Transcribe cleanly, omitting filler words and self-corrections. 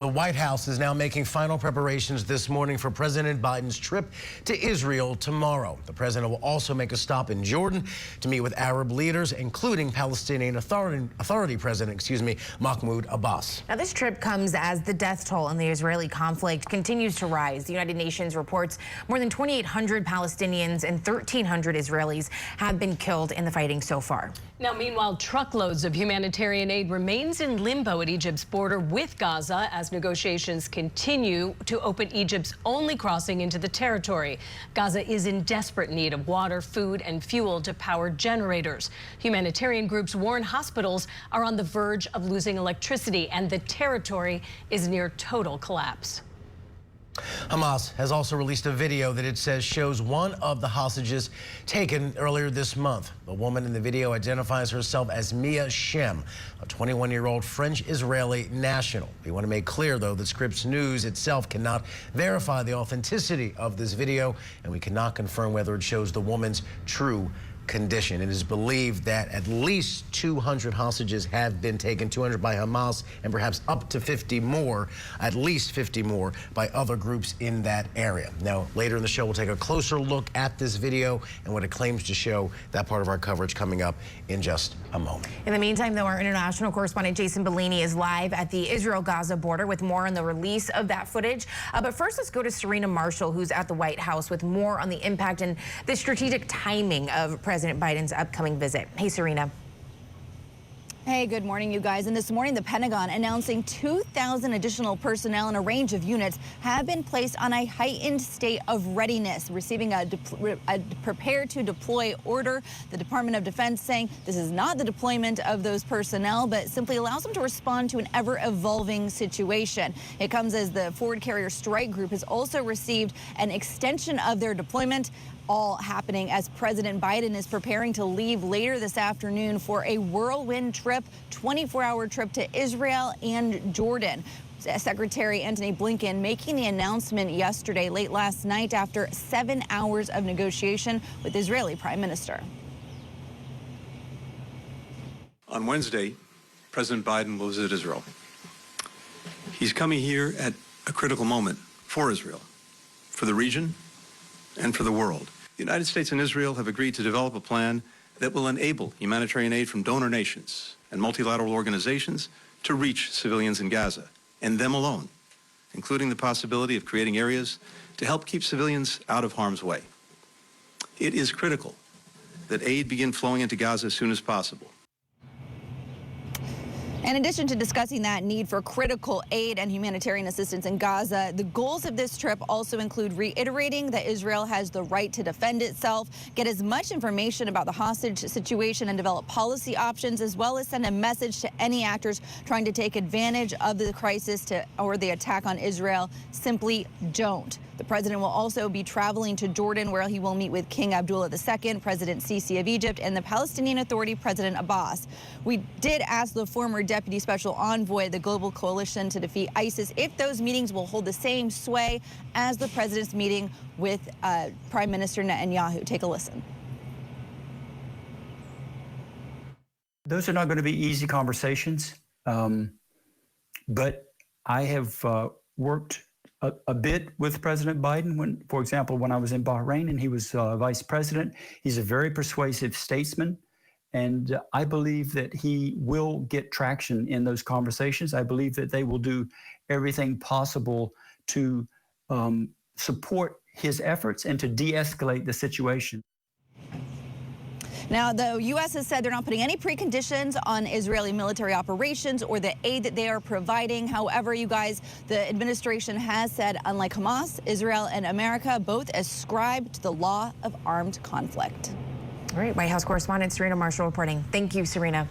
The White House is now making final preparations this morning for President Biden's trip to Israel tomorrow. The president will also make a stop in Jordan to meet with Arab leaders, including Palestinian Authority President, Mahmoud Abbas. Now, this trip comes as the death toll in the Israeli conflict continues to rise. The United Nations reports more than 2,800 Palestinians and 1,300 Israelis have been killed in the fighting so far. Now, meanwhile, truckloads of humanitarian aid remains in limbo at Egypt's border with Gaza as negotiations continue to open Egypt's only crossing into the territory. Gaza is in desperate need of water, food, and fuel to power generators. Humanitarian groups warn hospitals are on the verge of losing electricity, and the territory is near total collapse. Hamas has also released a video that it says shows one of the hostages taken earlier this month. The woman in the video identifies herself as Mia Shem, a 21-year-old French-Israeli national. We want to make clear, though, that Scripps News itself cannot verify the authenticity of this video, and we cannot confirm whether it shows the woman's true condition. It is believed that at least 200 hostages have been taken, 200 by Hamas and perhaps up to 50 more, at least 50 more by other groups in that area. Now, later in the show, we'll take a closer look at this video and what it claims to show. That part of our coverage coming up in just a moment. In the meantime, though, our international correspondent Jason Bellini is live at the Israel-Gaza border with more on the release of that footage. But first, let's go to Serena Marshall, who's at the White House with more on the impact and the strategic timing of President Biden's upcoming visit. Hey, Serena. Hey, good morning, you guys. And this morning, the Pentagon announcing 2,000 additional personnel and a range of units have been placed on a heightened state of readiness, receiving a prepare to deploy order. The Department of Defense saying this is not the deployment of those personnel, but simply allows them to respond to an ever-evolving situation. It comes as the Forward Carrier Strike Group has also received an extension of their deployment, all happening as President Biden is preparing to leave later this afternoon for a whirlwind trip, 24-hour trip to Israel and Jordan. Secretary Antony Blinken making the announcement yesterday, late last night, after 7 hours of negotiation with Israeli Prime Minister. On Wednesday, President Biden will visit Israel. He's coming here at a critical moment for Israel, for the region, and for the world. The United States and Israel have agreed to develop a plan that will enable humanitarian aid from donor nations and multilateral organizations to reach civilians in Gaza, and them alone, including the possibility of creating areas to help keep civilians out of harm's way. It is critical that aid begin flowing into Gaza as soon as possible. In addition to discussing that need for critical aid and humanitarian assistance in Gaza, the goals of this trip also include reiterating that Israel has the right to defend itself, get as much information about the hostage situation and develop policy options, as well as send a message to any actors trying to take advantage of the crisis or the attack on Israel. Simply don't. The president will also be traveling to Jordan, where he will meet with King Abdullah II, President Sisi of Egypt, and the Palestinian Authority President Abbas. We did ask the former Deputy Special Envoy of the Global Coalition to Defeat ISIS if those meetings will hold the same sway as the president's meeting with Prime Minister Netanyahu. Take a listen. Those are not going to be easy conversations, but I have worked a bit with President Biden. For example, when I was in Bahrain and he was vice president, he's a very persuasive statesman. And I believe that he will get traction in those conversations. I believe that they will do everything possible to support his efforts and to de-escalate the situation. Now, the U.S. has said they're not putting any preconditions on Israeli military operations or the aid that they are providing. However, you guys, the administration has said, unlike Hamas, Israel and America both ascribe to the law of armed conflict. All right, White House correspondent Serena Marshall reporting. Thank you, Serena.